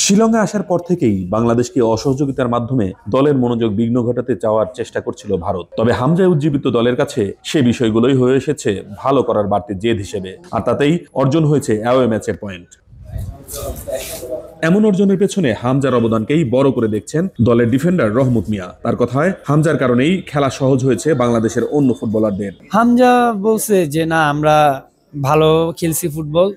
শিলংয়ে আসার পর থেকেই বাংলাদেশকে অসহযোগিতার মাধ্যমে দলের মনোযোগ বিঘ্ন ঘটাতে চাওয়ার চেষ্টা করছিল ভারত। তবে হামজায় উজ্জীবিত দলের কাছে সে বিষয়গুলোই হয়ে এসেছে ভালো করার বাড়তি জেদ হিসেবে, আর তাতেই অর্জন হয়েছে অ্যাওয়ে ম্যাচের পয়েন্ট। এমন অর্জনের পেছনে হামজার অবদানকেই বড় করে দেখছেন দলের ডিফেন্ডার রহমত মিয়া। তার কথায় হামজার কারণেই খেলা সহজ হয়েছে বাংলাদেশের অন্য ফুটবলারদের। হামজা বলছে যে না, আমরা ভালো খেলছি ফুটবল,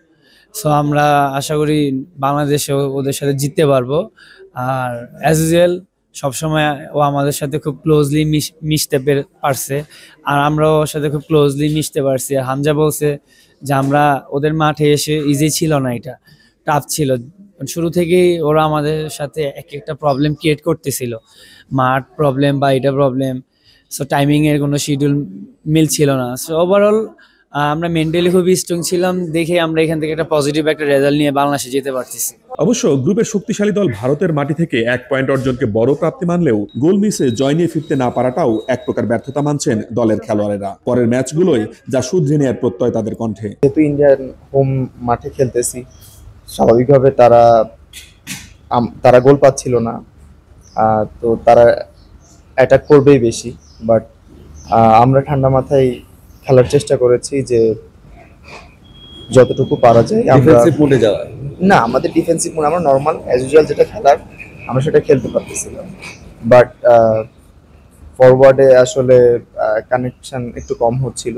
সো আমরা আশা করি বাংলাদেশে ওদের সাথে জিততে পারবো। আর অ্যাজ ইউজুয়াল সবসময় ও আমাদের সাথে খুব ক্লোজলি মিশতে পারছে, আর আমরাও ওর সাথে খুব ক্লোজলি মিশতে পারছি। আর হামজা বলছে যে আমরা ওদের মাঠে এসে ইজি ছিল না, এটা টাফ ছিল। শুরু থেকেই ওরা আমাদের সাথে এক একটা প্রবলেম ক্রিয়েট করতেছিল, মাঠ প্রবলেম বা এটা প্রবলেম। সো টাইমিং এর কোনো শিডিউল মিলছিল না। সো ওভারঅল আমরা মেন্টালি খুব স্ট্রং ছিলাম, দেখে আমরা এখান থেকে একটা পজিটিভ একটা রেজাল্ট নিয়ে বাংলাদেশে যেতে পারতেছি। অবশ্য গ্রুপের শক্তিশালী দল ভারতের মাটি থেকে 1 পয়েন্ট অর্জনকে বড় প্রাপ্তি মানলেও গোল মিসে জয় নিয়ে ফিরতে না পারাটাও এক প্রকার ব্যর্থতা মানছেন দলের খেলোয়াড়েরা। পরের ম্যাচগুলোই যা শুধরে নেওয়ার প্রত্যয় তাদের কণ্ঠে। যেহেতু ইন্ডিয়ান হোম মাঠে খেলতেছি, স্বাভাবিকভাবে তারা গোল পাচ্ছিল না, তো তারা অ্যাটাক করবেই বেশি। বাট আমরা ঠান্ডা মাথায় খেলার চেষ্টা করেছি যে যতটুকু পারা যায় ডিফেন্সিভ মোডে যাওয়া। না, আমাদের ডিফেন্সিভ মোড, আমরা নর্মাল অ্যাজ ইউজুয়াল যেটা খেলার আমরা সেটা খেলতে পারতেছিলাম। বাট ফরওয়ার্ডে আসলে কানেকশন একটু কম হচ্ছিল।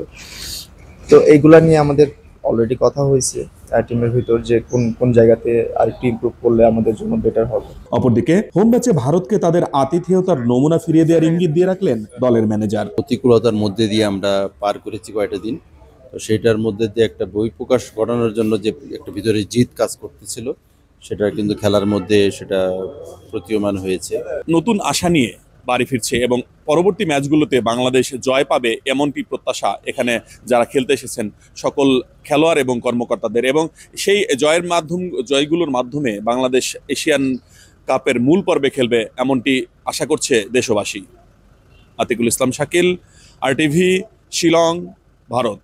তো এইগুলা নিয়ে আমাদের অলরেডি কথা হয়েছে টিমের ভিতর যে কোন কোন জায়গাতে আরেকটু ইমপ্রুভ করলে আমাদের জন্য বেটার হবে। অপরদিকে হোম ম্যাচে ভারতকে তাদের আতিথেয়তার নমুনা ফিরিয়ে দেওয়ার ইঙ্গিত দিয়ে রাখলেন দলের ম্যানেজার। প্রতিকূলতার মধ্যে দিয়ে আমরা পার করেছি কয়েকটা দিন, তো সেটার মধ্যে দিয়ে একটা বহিঃপ্রকাশ ঘটানোর জন্য যে একটা ভিতরে জিদ কাজ করতেছিল, সেটা কিন্তু খেলার মধ্যে সেটা প্রতীয়মান হয়েছে। নতুন আশা নিয়ে বাড়ি ফিরছে এবং পরবর্তী ম্যাচগুলোতে বাংলাদেশ জয় পাবে এমনটি প্রত্যাশা এখানে যারা খেলতে এসেছেন সকল খেলোয়াড় এবং কর্মকর্তাদের, এবং সেই জয়গুলোর মাধ্যমে বাংলাদেশ এশিয়ান কাপের মূল পর্বে খেলবে এমনটি আশা করছে দেশবাসী। আতিকুল ইসলাম শাকিল, RTV, শিলং, ভারত।